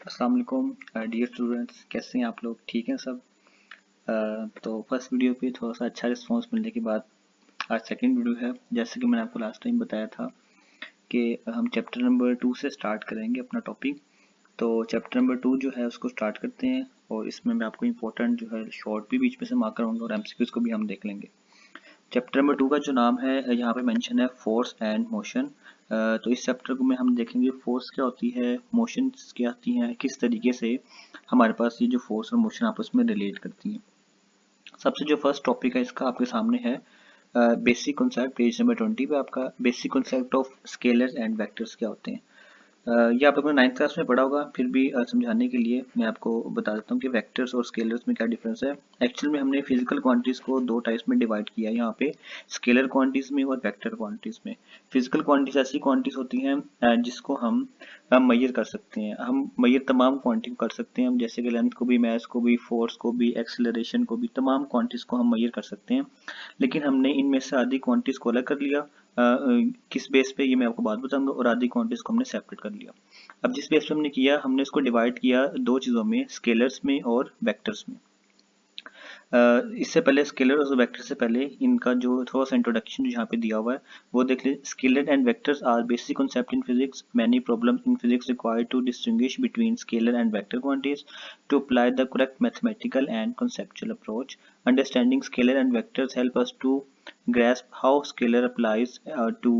अस्सलाम वालेकुम dear students, कैसे हैं आप लोग? ठीक हैं सब? तो फर्स्ट वीडियो पे थोड़ा सा अच्छा रिस्पांस मिलने के बाद आज सेकंड वीडियो है। जैसे कि मैंने आपको लास्ट टाइम बताया था कि हम चैप्टर नंबर 2 से स्टार्ट करेंगे अपना टॉपिक। तो चैप्टर नंबर 2 जो है उसको स्टार्ट करते हैं और इसमें मैं आपको इम्पोर्टेंट जो है शॉर्ट भी बीच में से मार्क करूँगा और एमसीक्यूज को भी हम देख लेंगे। चैप्टर नंबर 2 का जो नाम है यहाँ पे मेंशन है फोर्स एंड मोशन। तो इस चैप्टर को में हम देखेंगे फोर्स क्या होती है, मोशंस क्या होती हैं, किस तरीके से हमारे पास ये जो फोर्स और मोशन आपस में रिलेट करती हैं। सबसे जो फर्स्ट टॉपिक है इसका आपके सामने है बेसिक कॉन्सेप्ट, पेज नंबर 20 पे आपका basic concept of scalars and vectors क्या होते हैं। ये आप लोगों ने 9th क्लास में पढ़ा होगा, फिर भी समझाने के लिए मैं आपको बता देता हूँ कि वेक्टर्स और स्केलर्स में क्या डिफरेंस है। एक्चुअल में हमने फिजिकल क्वांटिटीज को दो टाइप्स में डिवाइड किया है यहाँ पे, स्केलर क्वांटिटीज में और वेक्टर क्वांटिटीज में। फिजिकल क्वांटिटीज ऐसी क्वांटिटीज होती हैं जिसको हम मेजर कर सकते हैं। हम मेजर तमाम क्वांटिटी कर सकते हैं, जैसे कि लेंथ को भी, मास को भी, फोर्स को भी, एक्सेलरेशन को भी, तमाम क्वांटिटीज को हम मेजर कर सकते हैं। लेकिन हमने इनमें से आधी क्वांटिटीज को अलग कर लिया। किस बेस पे ये मैं आपको बात बताऊंगा, और आधी क्वांटिटीज को हमने सेपरेट कर लिया। अब जिस बेस पे हमने किया, हमने इसको डिवाइड किया दो चीज़ों में, स्केलर्स में और वेक्टर्स में। इससे पहले स्केलर और वेक्टर से पहले इनका जो थोड़ा सा इंट्रोडक्शन यहाँ पे दिया हुआ है वो देख लीजिए। Scalar and vectors are basic concept in physics. Many problems in physics require to distinguish between scalar and vector quantities to apply the correct mathematical and conceptual approach. Understanding scalar and vectors help us to grasp how scalar applies to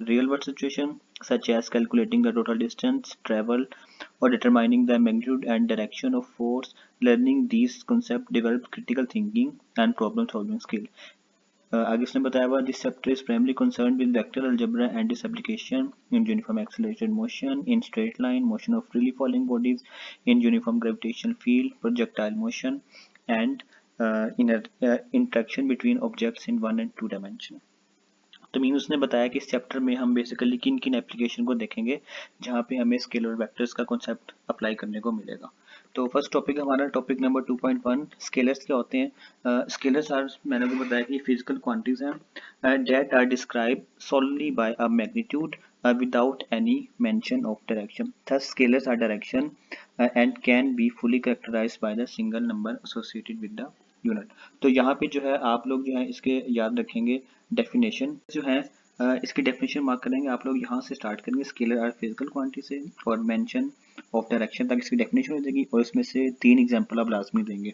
real world situation, such as calculating the total distance traveled or determining the magnitude and direction of force. Learning these concepts develop critical thinking and problem solving skill. आगे उसने बताया हुआ, this chapter is primary concern with vector algebra and its application in uniform accelerated motion, in straight line motion of freely falling bodies, in uniform gravitational field, projectile motion, and in interaction between objects in 1 and 2 dimension. तो mean उसने बताया कि इस chapter में हम basically किन किन application को देखेंगे जहाँ पे हमें स्केलर वेक्टर्स का कॉन्सेप्ट अप्लाई करने को मिलेगा। तो फर्स्ट टॉपिक हमारा टॉपिक नंबर 2.1, स्केलर्स क्या होते हैं। स्केलर्स आर, मैंने आपको बताया कि फिजिकल क्वांटिटीज हैं that are describe solely by a magnitude without any mention of direction. Thus, scalars are direction and can be fully characterized by the single number associated with the unit. तो यहाँ पे जो है आप लोग जो है इसके याद रखेंगे डेफिनेशन जो है, इसकी डेफिनेशन मार्क करेंगे आप लोग। यहाँ से स्टार्ट करेंगे स्केलर आर फिजिकल क्वांटिटी से और मेंशन ऑफ डायरेक्शन तक इसकी डेफिनेशन हो जाएगी, और इसमें से 3 एग्जांपल आप लाजमी देंगे।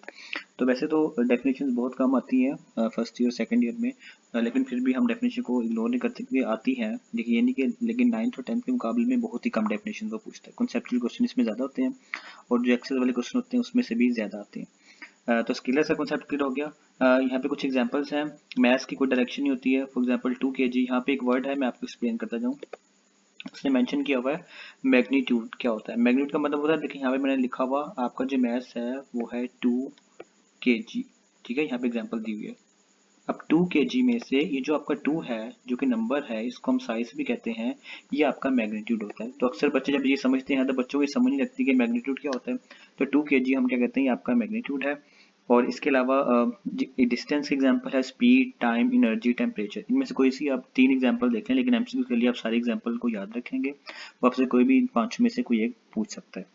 तो वैसे तो डेफिनेशन बहुत कम आती हैं फर्स्ट ईयर सेकंड ईयर में, लेकिन फिर भी हम डेफिनेशन को इग्नोर नहीं करते क्योंकि आती है। देखिए ये नहीं कि, लेकिन 9th और 10th के मुकाबले में बहुत ही कम डेफिनेशन को पूछता है। कॉन्सेप्चुअल क्वेश्चन इसमें ज़्यादा होते हैं और जो एक्सेल वाले क्वेश्चन होते हैं उसमें से भी ज़्यादा आते हैं। तो स्केलर का कॉन्सेप्ट क्लियर हो गया। यहाँ पे कुछ एग्जांपल्स हैं। मैथ्स की कोई डायरेक्शन नहीं होती है, फॉर एग्जांपल 2 kg। यहाँ पे एक वर्ड है, मैं आपको एक्सप्लेन करता जाऊँ। उसने मेंशन किया हुआ है मैग्नीट्यूड क्या होता है। मैग्नीट्यूड का मतलब होता है, देखिए यहाँ पे मैंने लिखा हुआ, आपका जो मैथ्स है वो है 2 kg, ठीक है। यहाँ पे एग्जांपल दी हुई है। अब 2 kg में से ये जो आपका 2 है, जो कि नंबर है, इसको हम साइज भी कहते हैं, ये आपका मैग्नीट्यूड होता है। तो अक्सर बच्चे जब ये समझते हैं तो बच्चों को समझ नहीं लगती कि मैग्नीट्यूड क्या होता है। तो 2 kg हम क्या कहते हैं, ये आपका मैग्नीट्यूड है। और इसके अलावा डिस्टेंस के एग्जांपल है स्पीड, टाइम, एनर्जी, टेम्परेचर। इनमें से कोई सी आप 3 एग्जांपल देख लें, लेकिन एमसीक्यू के लिए आप सारे एग्जांपल को याद रखेंगे, वो आपसे कोई भी 5 में से कोई एक पूछ सकता है।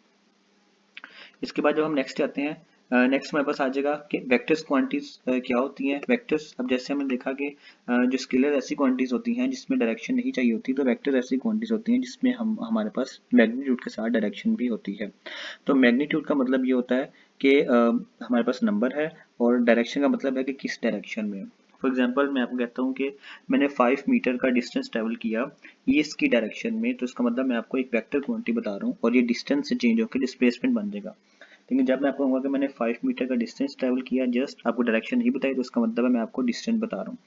इसके बाद जब हम नेक्स्ट आते हैं, नेक्स्ट हमारे पास आ जाएगा कि वेक्टर्स क्वांटिटीज क्या होती हैं। वेक्टर्स, अब जैसे हमने देखा कि जो स्केलर ऐसी क्वांटिटीज होती हैं जिसमें डायरेक्शन नहीं चाहिए होती, तो वेक्टर ऐसी क्वांटिटीज होती हैं जिसमें हम हमारे पास मैग्नीट्यूड के साथ डायरेक्शन भी होती है। तो मैग्नीट्यूड का मतलब ये होता है कि हमारे पास नंबर है, और डायरेक्शन का मतलब है कि किस डायरेक्शन में। फॉर एग्जाम्पल मैं आपको कहता हूँ कि मैंने 5 मीटर का डिस्टेंस ट्रेवल किया ये इसकी डायरेक्शन में, तो इसका मतलब मैं आपको एक वेक्टर क्वांटिटी बता रहा हूँ, और ये डिस्टेंस से चेंज होकर डिस्प्लेसमेंट बन जाएगा। लेकिन जब मैं आपको कहूँगा कि मैंने 5 मीटर का डिस्टेंस ट्रैवल किया, जस्ट आपको डायरेक्शन नहीं बताई, तो इसका मतलब है मैं आपको डिस्टेंस बता रहा हूँ।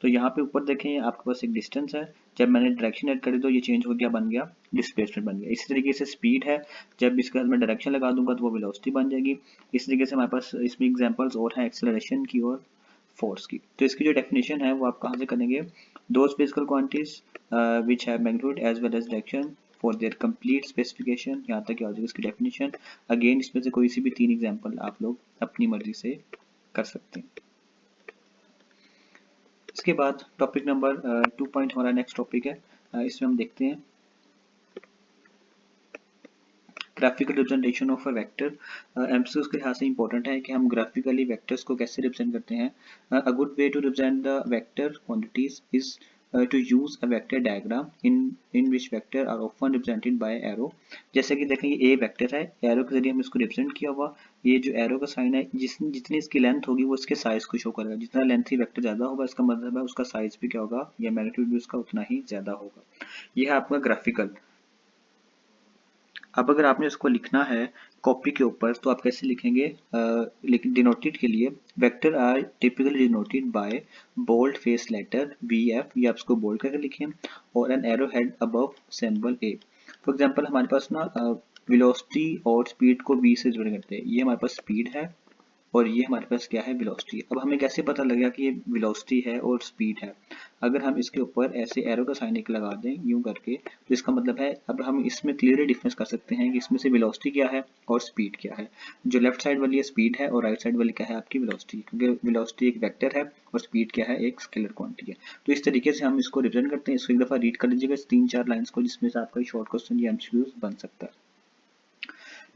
तो यहाँ पे ऊपर देखें, आपके पास एक डिस्टेंस है, जब मैंने डायरेक्शन ऐड करी तो ये चेंज हो गया, बन गया डिस्प्लेसमेंट बन गया। इसी तरीके से स्पीड है, जब इसके बाद मैं डायरेक्शन लगा दूंगा तो वो वेलोसिटी बन जाएगी। इस तरीके से हमारे पास इसमें एग्जाम्पल्स और हैं एक्सेलरेशन की और फोर्स की। तो इसकी जो डेफिनेशन है वो आप कहाँ से करेंगे, those physical quantities which have magnitude as well as direction for their complete specification. यहाँ तक आ जाएगी इसकी डेफिनेशन। अगेन इसमें से कोई सी भी 3 एग्जाम्पल आप लोग अपनी मर्जी से कर सकते हैं। इसके बाद टॉपिक नंबर 2 पॉइंट हमारा नेक्स्ट टॉपिक है। इसमें हम देखते हैं graphical representation of a vector MCQs के लिहाज से इंपॉर्टेंट है कि हम ग्राफिकली वेक्टर्स को कैसे रिप्रेजेंट करते हैं. A good way to represent the vector quantities is to use a vector diagram in which vector are often represented by arrow. जैसे कि देखें ये a वेक्टर है, एरो के जरिए हम इसको रिप्रेजेंट किया हुआ. ये जो एरो का साइन है जितनी इसकी लेंथ होगी वो इसके साइज को शो करेगा. जितना लेंथ ही वेक्टर ज्यादा होगा इसका मतलब है उसका साइज भी क्या होगा या मैग्नीट्यूड भी उसका उतना ही ज्यादा होगा. ये है आपका ग्राफिकल. अब अगर आपने इसको लिखना है कॉपी के ऊपर तो आप कैसे लिखेंगे. डिनोटेड के लिए vector are typically denoted by bold face letter VF, या आप इसको बोल्ड करके लिखें, और an arrow head above symbol A. For example हमारे पास ना वेलोसिटी और स्पीड को V से जोड़ करते हैं. ये हमारे पास स्पीड है और ये हमारे पास क्या है वेलोसिटी. अब हमें कैसे पता लगेगा कि ये वेलोसिटी है और स्पीड है. अगर हम इसके ऊपर ऐसे एरो का साइन एक लगा दें यूं करके तो इसका मतलब है अब हम इसमें क्लियरली डिफरेंस कर सकते हैं कि इसमें से वेलोसिटी क्या है और स्पीड क्या है. जो लेफ्ट साइड वाली है स्पीड है और राइट साइड वाली क्या है आपकी वेलोसिटी, क्योंकि वेलोसिटी एक वेक्टर है और स्पीड क्या है एक स्केलर क्वांटिटी है. तो इस तरीके से हम इसको रिप्रेजेंट करते हैं. इसको एक दफा रीड कर लीजिएगा 3-4 लाइंस को जिसमें से आपका शॉर्ट क्वेश्चन या एमसीक्यूज बन सकता है.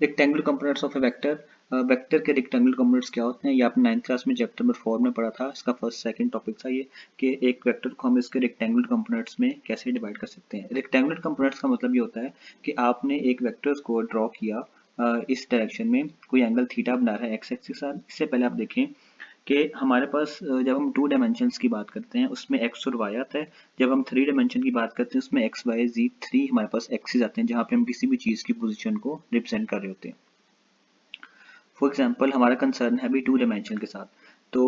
Rectangular components of A vector. Vector के रेक्टेंगुलर कंपोनेंट्स क्या होते हैं ये आपने 9th क्लास में चैप्टर नंबर 4 में पढ़ा था. इसका फर्स्ट सेकंड टॉपिक था ये कि एक वेक्टर को हम इसके रेक्टेंगुलर कंपोनेंट्स में कैसे डिवाइड कर सकते हैं. रेक्टेंगुलर कंपोनेंट्स का मतलब ये होता है कि आपने एक वेक्टर को ड्रॉ किया इस डायरेक्शन में, कोई एंगल थीटा बना रहा है एक्स एक्सिस के साथ. इससे पहले आप देखें कि हमारे पास जब हम 2 डायमेंशंस की बात करते हैं उसमें एक्स और वाई आता है. जब हम 3 डायमेंशन की बात करते हैं उसमें एक्स वाई जी 3 हमारे पास एक्सिस आते हैं जहाँ पे हम किसी भी चीज़ की पोजीशन को रिप्रेजेंट कर रहे होते हैं. फॉर एग्जाम्पल हमारा कंसर्न है अभी 2 डायमेंशन के साथ. तो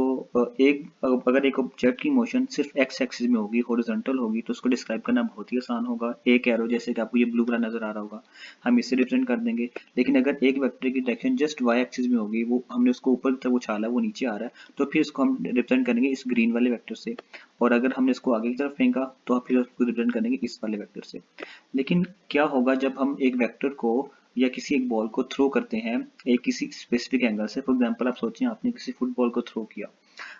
अगर एक ऑब्जेक्ट की मोशन सिर्फ एक्स एक्सिस में होगी, हॉरिजॉन्टल होगी, तो उसको डिस्क्राइब करना बहुत ही आसान होगा. एक एरो जैसे कि आपको ये ब्लू कलर नजर आ रहा होगा हम इससे रिप्रेजेंट कर देंगे. लेकिन अगर एक वेक्टर की डायरेक्शन जस्ट वाई एक्सिस में होगी, वो हमने उसको ऊपर की तरफ उछाला वो नीचे आ रहा है, तो फिर इसको हम रिप्रेजेंट करेंगे इस ग्रीन वाले वेक्टर से. और अगर हमने इसको आगे की तरफ फेंका तो फिर उसको रिप्रेजेंट करेंगे इस वाले वेक्टर से. लेकिन क्या होगा जब हम एक वेक्टर को या किसी एक बॉल को थ्रो करते हैं एक किसी स्पेसिफिक एंगल से. फॉर एग्जांपल आप सोचें आपने किसी फुटबॉल को थ्रो किया.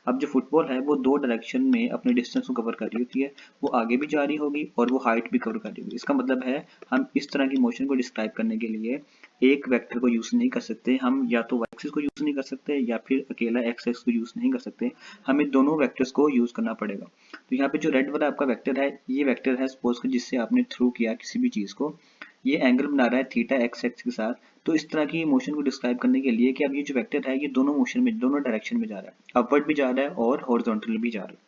अब जो फुटबॉल है वो 2 डायरेक्शन में अपने डिस्टेंस को कवर कर रही होती है. वो आगे भी जा रही होगी और वो हाइट भी कवर कर रही होगी. इसका मतलब है हम इस तरह की मोशन को डिस्क्राइब करने के लिए एक वेक्टर को यूज नहीं कर सकते. हम या तो वाई एक्सिस को यूज नहीं कर सकते या फिर अकेला एक्स एक्सिस को यूज नहीं कर सकते. हमें दोनों वेक्टर्स को यूज करना पड़ेगा. तो यहाँ पे जो रेड वाला आपका वेक्टर है ये वेक्टर है सपोज कि जिससे आपने थ्रू किया किसी भी चीज को. ये एंगल बना रहा है थीटा एक्स एक्स के साथ. तो इस तरह की मोशन को डिस्क्राइब करने के लिए कि अब ये जो वेक्टर है ये दोनों मोशन में दोनों डायरेक्शन में जा रहा है, अपवर्ड भी जा रहा है और हॉरिजॉन्टल भी जा रहा है.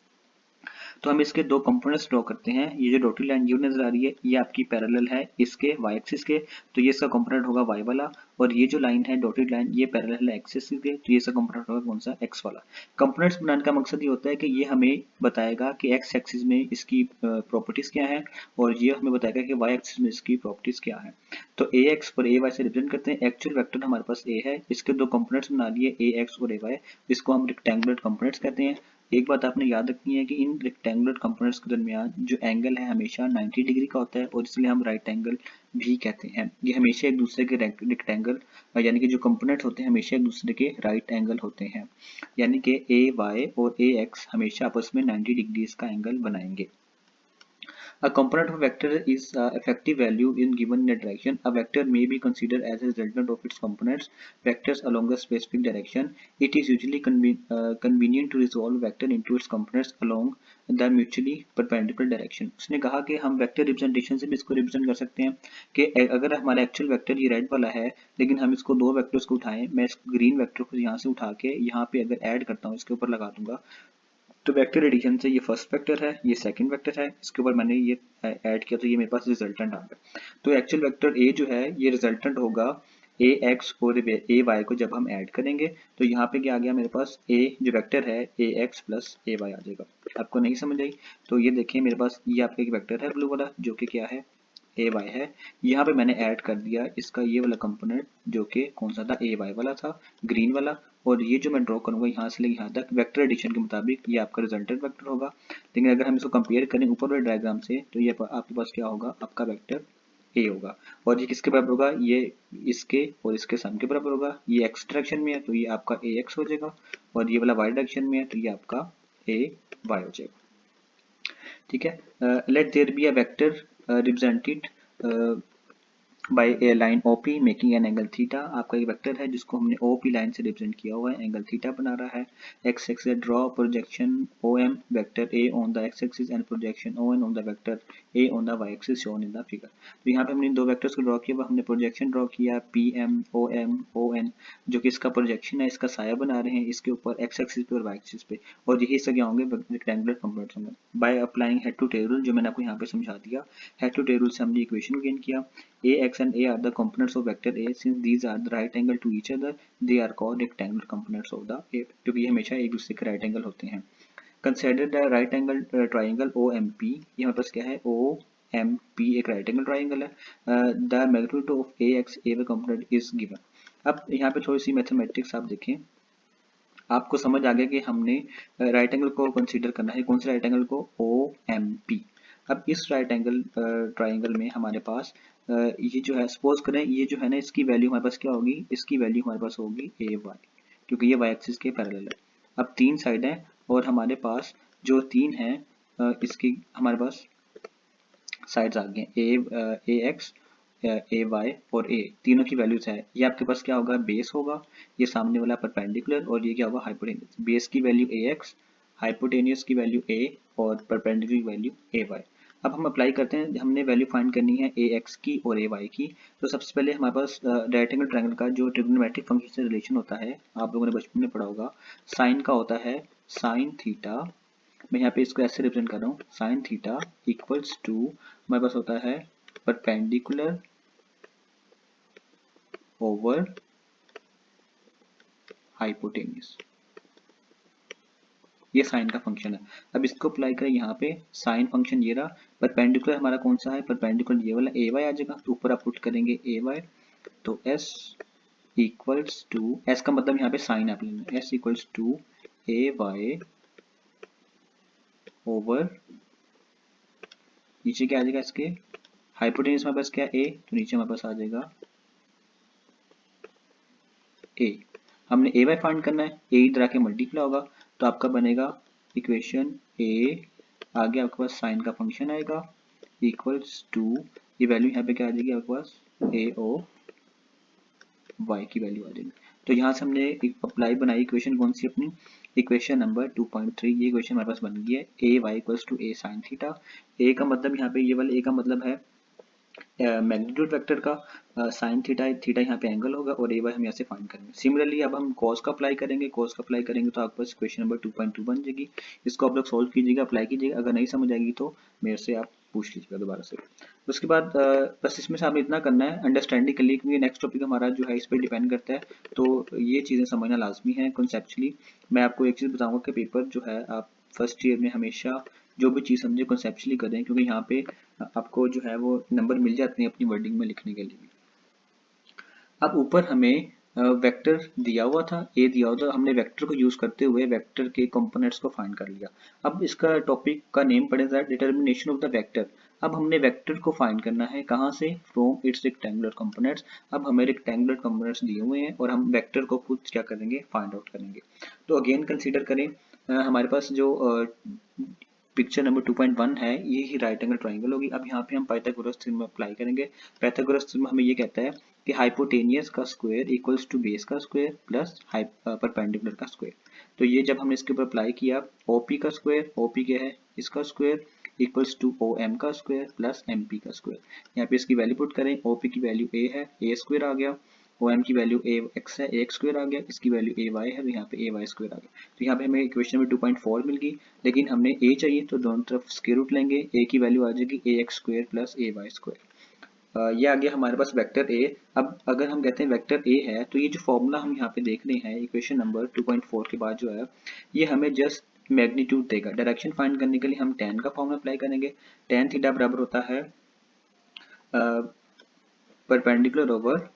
तो हम इसके 2 कंपोनेंट्स ड्रॉ करते हैं. ये जो डॉटेड लाइन यू नजर आ रही है ये आपकी पैरेलल है इसके वाई एक्सिस के, तो ये इसका कंपोनेंट होगा वाई वाला. और ये जो लाइन है डॉटेड लाइन ये पैरेलल है एक्सिस के, तो ये इसका कंपोनेंट होगा कौन सा एक्स वाला. कंपोनेंट्स बनाने का मकसद ये होता है कि ये हमें बताएगा कि एक्स एक्सिस में इसकी प्रॉपर्टीज क्या है और ये हमें बताएगा कि वाई एक्सिस में इसकी प्रॉपर्टीज क्या है. तो ए एक्स और ए वाई से रिप्रेजेंट करते हैं. एक्चुअल वेक्टर हमारे पास ए है, इसके 2 कंपोनेंट्स बना लिए ए एक्स और ए वाई, इसको हम रेक्टेंगुलर कंपोनेंट्स कहते हैं. एक बात आपने याद रखनी है कि इन रेक्टेंगुलर कंपोनेंट्स के दरमियान जो एंगल है हमेशा 90 डिग्री का होता है और इसलिए हम राइट एंगल भी कहते हैं. ये हमेशा एक दूसरे के रेक्टेंगल यानी कि जो कंपोनेंट होते हैं हमेशा एक दूसरे के राइट एंगल होते हैं. यानी कि ए वाई और ए एक्स हमेशा आपस में 90 डिग्रीज का एंगल बनाएंगे. A component of a vector is effective value in given in a direction. A vector may be considered as a resultant of its components vectors along a specific direction. It is usually convenient to resolve vector into its components along the mutually perpendicular direction. उसने कहा कि हम vector representation से भी इसको represent कर सकते हैं कि अगर हमारा एक्चुअल वेक्टर ये रेड वाला है लेकिन हम इसको 2 वेक्टर्स को उठाएं, मैं इस ग्रीन वेक्टर को यहाँ से उठा के यहाँ पे अगर ऐड करता हूँ इसके ऊपर लगा दूंगा तो वेक्टर एडिशन से ये फर्स्ट वेक्टर है ये सेकंड वेक्टर है, इसके ऊपर मैंने ये ऐड किया तो ये मेरे पास रिजल्टेंट आ गया. तो एक्चुअल वेक्टर ए जो है ये रिजल्टेंट होगा ए एक्स और ए वाई को जब हम ऐड करेंगे तो यहाँ पे क्या आ गया मेरे पास ए जो वेक्टर है ए एक्स प्लस ए वाई आ जाएगा. आपको नहीं समझ आई तो ये देखिए मेरे पास ये आपका एक वेक्टर है ब्लू वाला जो कि क्या है ए वाई है. यहाँ पे मैंने ऐड कर दिया इसका ये वाला कंपोनेंट जो कि कौन सा था ए वाई वाला था ग्रीन वाला. और ये जो मैं ड्रॉ करूंगा यहाँ से लेकर यहाँ तक वेक्टर एडिशन के मुताबिक ये आपका रिजल्टेंट वेक्टर होगा. लेकिन अगर हम इसको कंपेयर करें ऊपर वाले डायग्राम से तो ये आपके पास क्या होगा आपका वेक्टर ए होगा. और ये किसके बराबर होगा ये इसके और इसके सम के बराबर होगा. ये एक्स डायरेक्शन में है तो ये आपका ए एक्स हो जाएगा और ये वाला वाई डायरेक्शन में है तो ये आपका ए वाई हो जाएगा. ठीक है. Let there be a vector represented by a line OP making an angle theta. आपका एक वेक्टर है जिसको हमने OP लाइन से रिप्रेजेंट किया हुआ है, एंगल थीटा बना रहा है। X axis draw projection OM vector A on the x axis and projection ON on the vector A on the y axis shown in the figure. तो यहाँ पे हमने दो वेक्टर्स को ड्रॉ किया, हमने प्रोजेक्शन ड्रॉ किया PM OM ON, जो कि इसका प्रोजेक्शन है, इसका साया बना रहे हैं इसके ऊपर एक्स एक्सिस पे और वाई एक्सिस पे, और यही से क्या होंगे रेक्टेंगुलर कंपोनेंट्स होंगे। By applying head to tail rule, जो मैंने आपको यहाँ पे समझा दिया, हेड टू टेल रूल से हमने इक्वेशन गेन किया। Ax and A are the components of vector A. Since these are the right angle to each other, they are called rectangular components of the A. क्योंकि ये हमेशा एक दूसरे के right angle होते हैं। Consider the right angle triangle OMP. ये हमारे पास क्या है, OMP एक right angle triangle है। The magnitude of AX AY component is given. अब यहाँ पे थोड़ी सी मैथमेटिक्स आप देखें, आपको समझ आ गया कि हमने राइट एंगल को कंसीडर करना है। कौन से राइट एंगल को, OMP। अब इस राइट एंगल ट्राइंगल में हमारे पास ये जो है, सपोज करें ये जो है ना, इसकी वैल्यू हमारे पास क्या होगी, इसकी वैल्यू हमारे पास होगी AY, क्योंकि ये वाई एक्सिस के पैरेलल है। अब तीन साइड है और हमारे पास जो तीन है इसकी हमारे पास साइड्स आ गए, AX AY और A, तीनों की वैल्यूज है। ये आपके पास क्या होगा, बेस होगा, ये सामने वाला परपेंडिकुलर, और ये क्या होगा, हाइपोटेन्यूस। बेस की वैल्यू AX, हाइपोटेन्यूस की वैल्यू A और परपेंडिकुलर की वैल्यू AY। अब हम अप्लाई करते हैं, हमने वैल्यू फाइंड करनी है AX की और AY की। तो सबसे पहले हमारे पास राइट एंगल ट्रायंगल का जो ट्रिग्नोमेट्रिक फंक्शन से रिलेशन होता है, आप लोगों ने बचपन में पढ़ा होगा, साइन का होता है साइन थीटा। मैं यहाँ पे इसको ऐसे रिप्रेजेंट कर रहा हूँ, साइन थीटा इक्वल्स टू हमारे पास होता है परपेंडिकुलर ओवर हाइपोटेन्यूस। ये साइन का फंक्शन है। अब इसको अप्लाई करें यहाँ पे, साइन फंक्शन ये रहा, परपेंडिकुलर हमारा कौन सा है, परपेंडिकुलर ये वाला AY आ जाएगा, तो ऊपर आप पुट करेंगे AY, तो S इक्वल्स टू, S का मतलब यहाँ पे साइन आप लेना, S equals to AY over, नीचे क्या आ जाएगा इसके, हाइपोटेन्यूस हमारे पास क्या है A, तो नीचे हमारे पास आ जाएगा A। हमने AY फाइंड करना है, A इधर आके मल्टीप्लाई होगा, तो आपका बनेगा इक्वेशन A, आगे आपके पास साइन का फंक्शन आएगा इक्वल्स टू, ये वैल्यू यहाँ पे क्या आ जाएगी आपके पास, AO y की वैल्यू आ जाएगी। तो यहाँ से हमने अप्लाई बनाई इक्वेशन, कौन सी अपनी इक्वेशन नंबर 2.3, ये इक्वेशन हमारे पास बन गई है AY equals to A sine theta. A का मतलब यहाँ पे, ये वाला A का मतलब है मैग्नीट्यूड वेक्टर का, साइन थीटा, थीटा यहाँ पे एंगल होगा, और AY हम यहाँ से फाइंड करेंगे। सिमिलरली अब हम कॉस का अप्लाई करेंगे, कॉस का अप्लाई करेंगे तो आपके पास इक्वेशन नंबर 2.2 बन जाएगी। इसको आप लोग सोल्व कीजिएगा, अप्लाई कीजिएगा, अगर नहीं समझ आएगी तो मेरे से आप पूछ लीजिएगा दोबारा से। उसके बाद बस इसमें से आपने इतना करना है अंडरस्टैंडिंग के लिए, क्योंकि नेक्स्ट टॉपिक हमारा जो है इस पर डिपेंड करता है, तो ये चीज़ें समझना लाजमी है कॉन्सेप्चुअली। मैं आपको एक चीज़ बताऊंगा कि पेपर जो है आप फर्स्ट ईयर में हमेशा जो भी चीज़ समझे कॉन्सेप्चुअली करें, क्योंकि यहाँ पे आपको जो है वो नंबर मिल जाते हैं अपनी वर्डिंग में लिखने के लिए। अब ऊपर हमें वेक्टर दिया हुआ था, ए दिया हुआ था, हमने वेक्टर को यूज करते हुए वेक्टर के कंपोनेंट्स को फाइंड कर लिया। अब इसका टॉपिक का नेम पड़ेगा डिटर्मिनेशन ऑफ द वेक्टर। अब हमने वेक्टर को फाइंड करना है कहाँ से, फ्रॉम इट्स रेक्टेंगुलर कंपोनेंट्स। अब हमें रेक्टेंगुलर कंपोनेंट्स दिए हुए हैं और हम वेक्टर को खुद क्या करेंगे, फाइंड आउट करेंगे। तो अगेन कंसीडर करें, हमारे पास जो पिक्चर नंबर 2.1 है, ये ही राइट एंगल ट्राइंगल होगी। अब यहाँ पे हम पाइथागोरस थ्योरम अप्लाई करेंगे। पाइथागोरस थ्योरम हमें ये कहता है कि हाइपोटेनियस का स्क्वायर इक्वल्स टू बेस का स्क्वायर प्लस परपेंडिकुलर का स्क्वायर। तो ये जब हमने इसके ऊपर अप्लाई किया, OP का स्क्वायर, OP क्या है, इसका स्क्वायर इक्वल्स टू OM का स्क्वायर प्लस MP का स्क्वायर। यहाँ पे इसकी वैल्यू पुट करें, OP की वैल्यू A है, A स्क्वायर आ गया, OM की वैल्यू AX है, AX स्क्वायर आ गया, इसकी वैल्यू AY है, तो यहाँ पे AY स्क्वायर आ गया। तो यहाँ पे हमें इक्वेशन में 2.4 मिल गई, लेकिन हमने A चाहिए तो दोनों तरफ स्क्वायर रूट लेंगे, A की वैल्यू आ जाएगी AX square plus AY square. ये आ गया हमारे पास वेक्टर A। अब अगर हम कहते हैं वेक्टर A है, तो ये जो फॉर्मूला हम यहाँ पे देख रहे हैं इक्वेशन नंबर 2.4 के बाद जो है, ये हमें जस्ट मैग्नीट्यूड देगा। डायरेक्शन फाइंड करने के लिए हम tan का फॉर्मूला अप्लाई करेंगे। tan थीटा बराबर होता है परपेंडिकुलर ओवर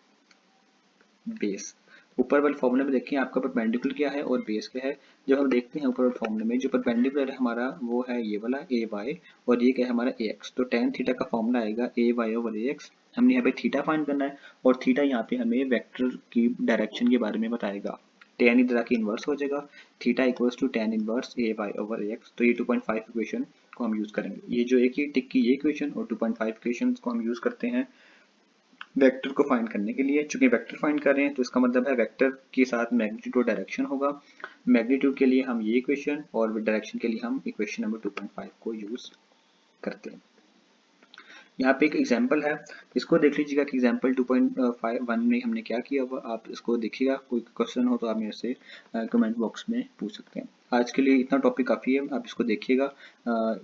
बेस। ऊपर वाले फॉर्मूले में देखिए आपका परपेंडिकुलर क्या है और बेस क्या है। जब हम देखते हैं ऊपर वाले फॉर्मूले में, जो परपेंडिकुलर है हमारा वो है ये वाला AY, और ये क्या है हमारा AX। तो tan थीटा का फॉर्मूला आएगा AY ओवर AX। हमने यहाँ पे थीटा फाइंड करना है, और थीटा यहाँ पे हमें वेक्टर की डायरेक्शन के बारे में बताएगा। tan इधर आके इनवर्स हो जाएगा, theta equals to tan inverse AY over AX। तो ये 2.5 इक्वेशन को हम यूज करेंगे। ये जो एक ही टिक की ये इक्वेशन और 2.5 इक्वेशन को हम यूज करते हैं वेक्टर को फाइंड करने के लिए, चूंकि वेक्टर फाइंड कर रहे हैं तो इसका मतलब है वेक्टर के साथ मैग्नीट्यूड और डायरेक्शन होगा। मैग्नीट्यूड के लिए हम ये इक्वेशन और डायरेक्शन के लिए हम इक्वेशन नंबर 2.5 को यूज करते हैं। यहाँ पे एक एग्जाम्पल है, इसको देख लीजिएगा कि एग्जाम्पल 2.51 में हमने क्या किया हुआ, आप इसको देखिएगा। कोई क्वेश्चन हो तो आप मेरे से कमेंट बॉक्स में पूछ सकते हैं। आज के लिए इतना टॉपिक काफ़ी है, आप इसको देखिएगा,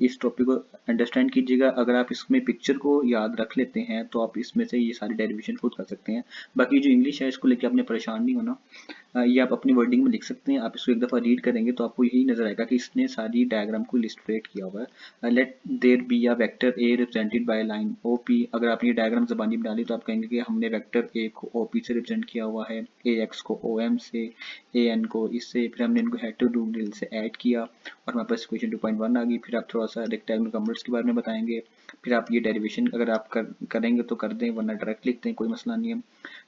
इस टॉपिक को अंडरस्टैंड कीजिएगा। अगर आप इसमें पिक्चर को याद रख लेते हैं तो आप इसमें से ये सारी डेरिवेशन खुद कर सकते हैं। बाकी जो इंग्लिश है इसको लेकर आपने परेशान नहीं होना, ये आप अपनी वर्डिंग में लिख सकते हैं। आप इसको एक दफ़ा रीड करेंगे तो आपको यही नजर आएगा कि इसने सारी डायग्राम को इलिस्ट्रेट किया हुआ है। Let there be a vector A represented by line O P. अगर आपने ये डायग्राम जबानी में डाली तो आप कहेंगे कि हमने वेक्टर ए को ओ पी से रिप्रेजेंट किया हुआ है, ए एक्स को ओ एम से, ए एन को इससे, फिर हमने इनको हेटेरोडूडल से ऐड किया और हमारे पास इक्वेशन 2.1 आ गई। फिर आप थोड़ा सा रेक्टेंगुलर कम्बर्स के बारे में बताएंगे। फिर आप ये डेरिवेशन अगर आप करेंगे तो कर दें, वरना डायरेक्ट लिखते हैं, कोई मसला नहीं है।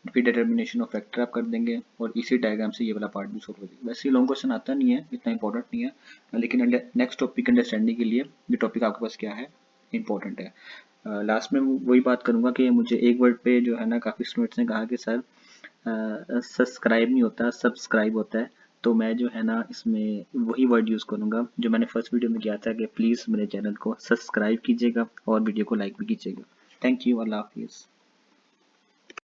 फिर डिटर्मिनेशन ऑफ फैक्टर आप कर देंगे और इसी डायग्राम से ये वाला पार्ट भी सॉल्व हो जाएगा। वैसे लॉन्ग क्वेश्चन आता नहीं है, इतना इंपॉर्टेंट नहीं है, लेकिन नेक्स्ट टॉपिक अंडरस्टैंडिंग के लिए ये टॉपिक आपके पास क्या है, इंपॉर्टेंट है। लास्ट में वही बात करूंगा कि मुझे एक वर्ड पे जो है ना काफ़ी स्टूडेंट्स ने कहा कि सर सब्सक्राइब नहीं होता, सब्सक्राइब होता है। तो मैं जो है ना इसमें वही वर्ड यूज़ करूंगा जो मैंने फर्स्ट वीडियो में किया था कि प्लीज़ मेरे चैनल को सब्सक्राइब कीजिएगा और वीडियो को लाइक भी कीजिएगा। थैंक यू, अल्लाह हाफिज़।